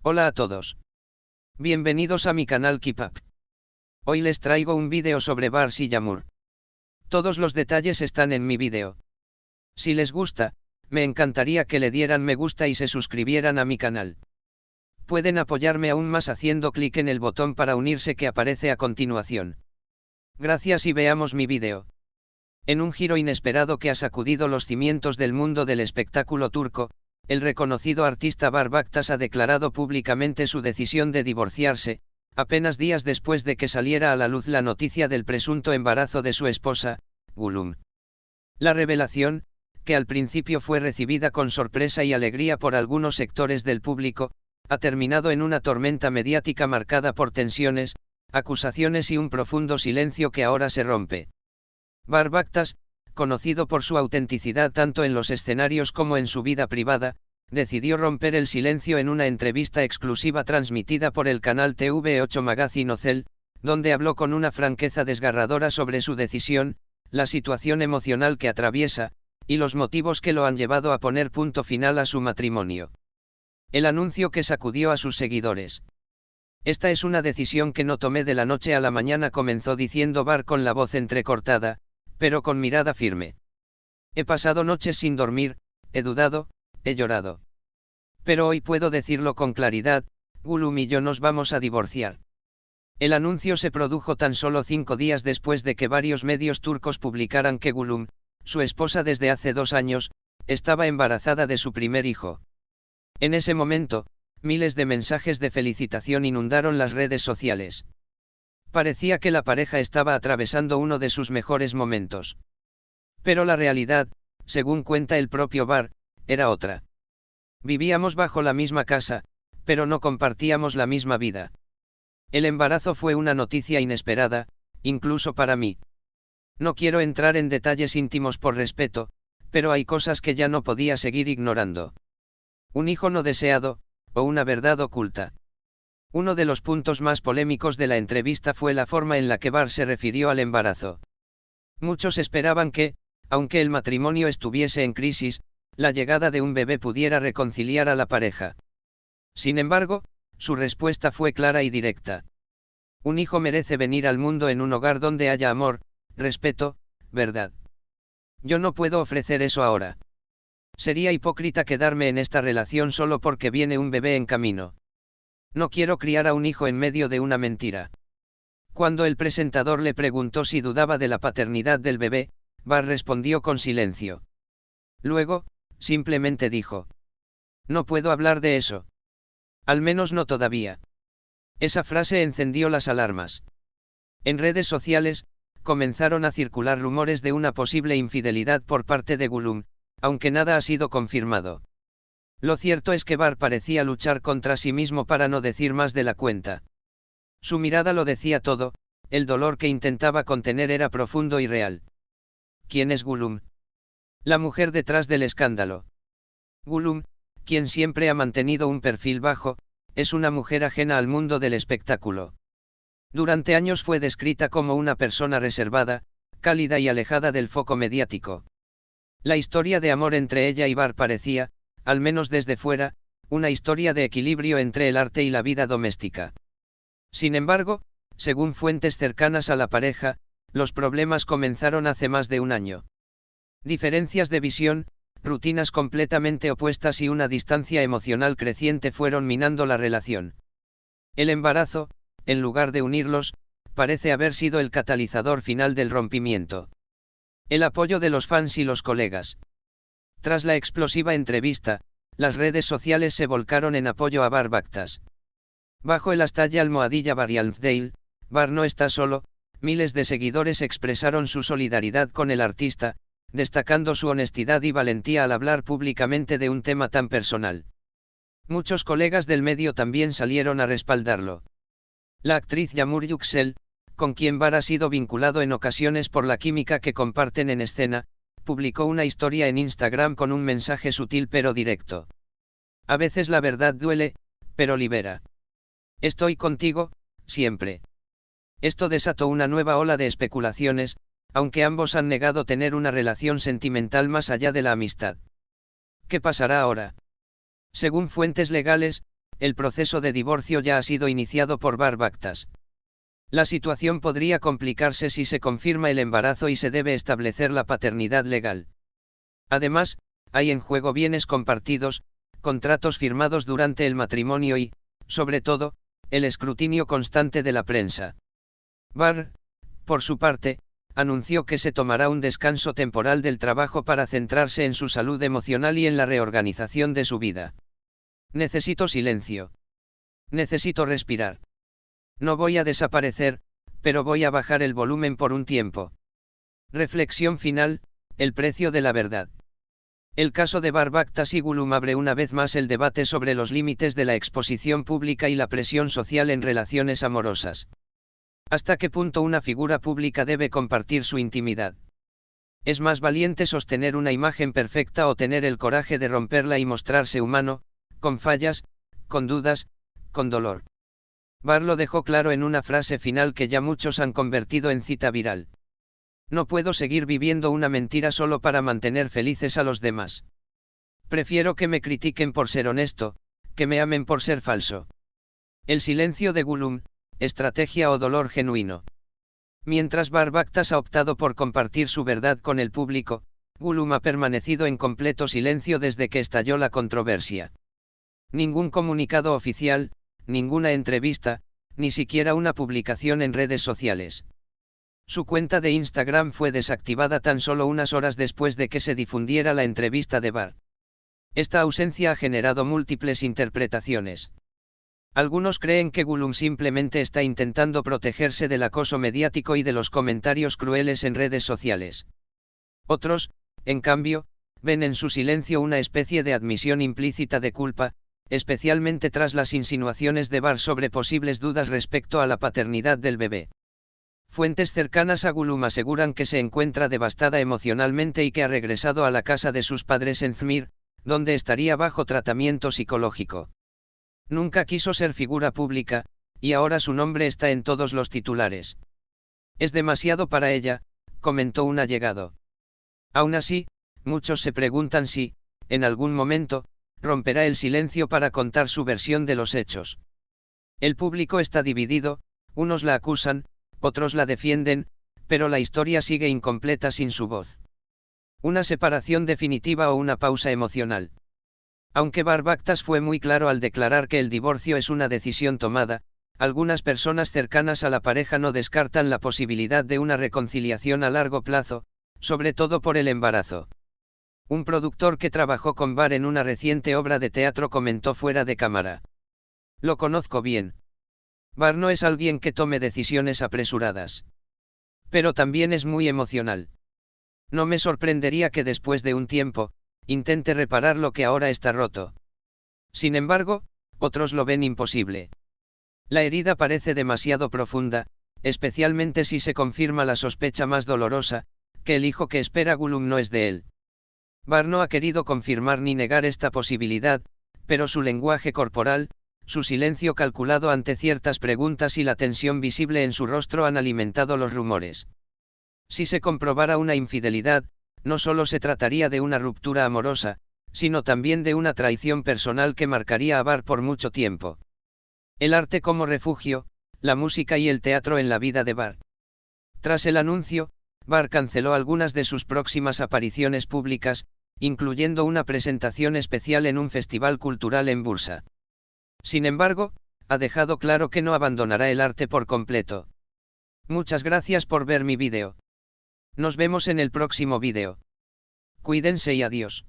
Hola a todos. Bienvenidos a mi canal Keep Up. Hoy les traigo un vídeo sobre Bar Sycamore. Todos los detalles están en mi vídeo. Si les gusta, me encantaría que le dieran me gusta y se suscribieran a mi canal. Pueden apoyarme aún más haciendo clic en el botón para unirse que aparece a continuación. Gracias y veamos mi vídeo. En un giro inesperado que ha sacudido los cimientos del mundo del espectáculo turco, el reconocido artista Bar Baktas ha declarado públicamente su decisión de divorciarse, apenas días después de que saliera a la luz la noticia del presunto embarazo de su esposa, Gülüm. La revelación, que al principio fue recibida con sorpresa y alegría por algunos sectores del público, ha terminado en una tormenta mediática marcada por tensiones, acusaciones y un profundo silencio que ahora se rompe. Bar Baktas, conocido por su autenticidad tanto en los escenarios como en su vida privada, decidió romper el silencio en una entrevista exclusiva transmitida por el canal TV8 Magazine Özel, donde habló con una franqueza desgarradora sobre su decisión, la situación emocional que atraviesa, y los motivos que lo han llevado a poner punto final a su matrimonio. El anuncio que sacudió a sus seguidores. Esta es una decisión que no tomé de la noche a la mañana, comenzó diciendo Bar con la voz entrecortada, pero con mirada firme. He pasado noches sin dormir, he dudado, he llorado. Pero hoy puedo decirlo con claridad, Gülüm y yo nos vamos a divorciar. El anuncio se produjo tan solo 5 días después de que varios medios turcos publicaran que Gülüm, su esposa desde hace 2 años, estaba embarazada de su primer hijo. En ese momento, miles de mensajes de felicitación inundaron las redes sociales. Parecía que la pareja estaba atravesando uno de sus mejores momentos. Pero la realidad, según cuenta el propio Bar, era otra. Vivíamos bajo la misma casa, pero no compartíamos la misma vida. El embarazo fue una noticia inesperada, incluso para mí. No quiero entrar en detalles íntimos por respeto, pero hay cosas que ya no podía seguir ignorando. Un hijo no deseado, o una verdad oculta. Uno de los puntos más polémicos de la entrevista fue la forma en la que Bar se refirió al embarazo. Muchos esperaban que, aunque el matrimonio estuviese en crisis, la llegada de un bebé pudiera reconciliar a la pareja. Sin embargo, su respuesta fue clara y directa. Un hijo merece venir al mundo en un hogar donde haya amor, respeto, verdad. Yo no puedo ofrecer eso ahora. Sería hipócrita quedarme en esta relación solo porque viene un bebé en camino. No quiero criar a un hijo en medio de una mentira. Cuando el presentador le preguntó si dudaba de la paternidad del bebé, Bar respondió con silencio. Luego, simplemente dijo: no puedo hablar de eso. Al menos no todavía. Esa frase encendió las alarmas. En redes sociales, comenzaron a circular rumores de una posible infidelidad por parte de Gülüm, aunque nada ha sido confirmado. Lo cierto es que Bar parecía luchar contra sí mismo para no decir más de la cuenta. Su mirada lo decía todo, el dolor que intentaba contener era profundo y real. ¿Quién es Gülüm? La mujer detrás del escándalo. Gülüm, quien siempre ha mantenido un perfil bajo, es una mujer ajena al mundo del espectáculo. Durante años fue descrita como una persona reservada, cálida y alejada del foco mediático. La historia de amor entre ella y Bar parecía, al menos desde fuera, una historia de equilibrio entre el arte y la vida doméstica. Sin embargo, según fuentes cercanas a la pareja, los problemas comenzaron hace más de un año. Diferencias de visión, rutinas completamente opuestas y una distancia emocional creciente fueron minando la relación. El embarazo, en lugar de unirlos, parece haber sido el catalizador final del rompimiento. El apoyo de los fans y los colegas. Tras la explosiva entrevista, las redes sociales se volcaron en apoyo a Bar Baktas. Bajo el hashtag #BarYalmdale, Bar no está solo, miles de seguidores expresaron su solidaridad con el artista, destacando su honestidad y valentía al hablar públicamente de un tema tan personal. Muchos colegas del medio también salieron a respaldarlo. La actriz Yağmur Yüksel, con quien Bar ha sido vinculado en ocasiones por la química que comparten en escena, publicó una historia en Instagram con un mensaje sutil pero directo. A veces la verdad duele, pero libera. Estoy contigo, siempre. Esto desató una nueva ola de especulaciones, aunque ambos han negado tener una relación sentimental más allá de la amistad. ¿Qué pasará ahora? Según fuentes legales, el proceso de divorcio ya ha sido iniciado por Bar Bakhtas. La situación podría complicarse si se confirma el embarazo y se debe establecer la paternidad legal. Además, hay en juego bienes compartidos, contratos firmados durante el matrimonio y, sobre todo, el escrutinio constante de la prensa. Bar, por su parte, anunció que se tomará un descanso temporal del trabajo para centrarse en su salud emocional y en la reorganización de su vida. Necesito silencio. Necesito respirar. No voy a desaparecer, pero voy a bajar el volumen por un tiempo. Reflexión final, el precio de la verdad. El caso de Bar Bakhtas y Gulum abre una vez más el debate sobre los límites de la exposición pública y la presión social en relaciones amorosas. ¿Hasta qué punto una figura pública debe compartir su intimidad? ¿Es más valiente sostener una imagen perfecta o tener el coraje de romperla y mostrarse humano, con fallas, con dudas, con dolor? Bar lo dejó claro en una frase final que ya muchos han convertido en cita viral. No puedo seguir viviendo una mentira solo para mantener felices a los demás. Prefiero que me critiquen por ser honesto, que me amen por ser falso. El silencio de Gulum, estrategia o dolor genuino. Mientras Bar Bakhtas ha optado por compartir su verdad con el público, Gulum ha permanecido en completo silencio desde que estalló la controversia. Ningún comunicado oficial, ninguna entrevista, ni siquiera una publicación en redes sociales. Su cuenta de Instagram fue desactivada tan solo unas horas después de que se difundiera la entrevista de Bar. Esta ausencia ha generado múltiples interpretaciones. Algunos creen que Gulum simplemente está intentando protegerse del acoso mediático y de los comentarios crueles en redes sociales. Otros, en cambio, ven en su silencio una especie de admisión implícita de culpa, especialmente tras las insinuaciones de Bar sobre posibles dudas respecto a la paternidad del bebé. Fuentes cercanas a Gulum aseguran que se encuentra devastada emocionalmente y que ha regresado a la casa de sus padres en Zmir, donde estaría bajo tratamiento psicológico. Nunca quiso ser figura pública, y ahora su nombre está en todos los titulares. Es demasiado para ella, comentó un allegado. Aún así, muchos se preguntan si, en algún momento, romperá el silencio para contar su versión de los hechos. El público está dividido, unos la acusan, otros la defienden, pero la historia sigue incompleta sin su voz. Una separación definitiva o una pausa emocional. Aunque Bar Bakhtas fue muy claro al declarar que el divorcio es una decisión tomada, algunas personas cercanas a la pareja no descartan la posibilidad de una reconciliación a largo plazo, sobre todo por el embarazo. Un productor que trabajó con Bar en una reciente obra de teatro comentó fuera de cámara. Lo conozco bien. Bar no es alguien que tome decisiones apresuradas. Pero también es muy emocional. No me sorprendería que después de un tiempo, intente reparar lo que ahora está roto. Sin embargo, otros lo ven imposible. La herida parece demasiado profunda, especialmente si se confirma la sospecha más dolorosa, que el hijo que espera Gulum no es de él. Bar no ha querido confirmar ni negar esta posibilidad, pero su lenguaje corporal, su silencio calculado ante ciertas preguntas y la tensión visible en su rostro han alimentado los rumores. Si se comprobara una infidelidad, no solo se trataría de una ruptura amorosa, sino también de una traición personal que marcaría a Bar por mucho tiempo. El arte como refugio, la música y el teatro en la vida de Bar. Tras el anuncio, Bar canceló algunas de sus próximas apariciones públicas, incluyendo una presentación especial en un festival cultural en Bursa. Sin embargo, ha dejado claro que no abandonará el arte por completo. Muchas gracias por ver mi vídeo. Nos vemos en el próximo vídeo. Cuídense y adiós.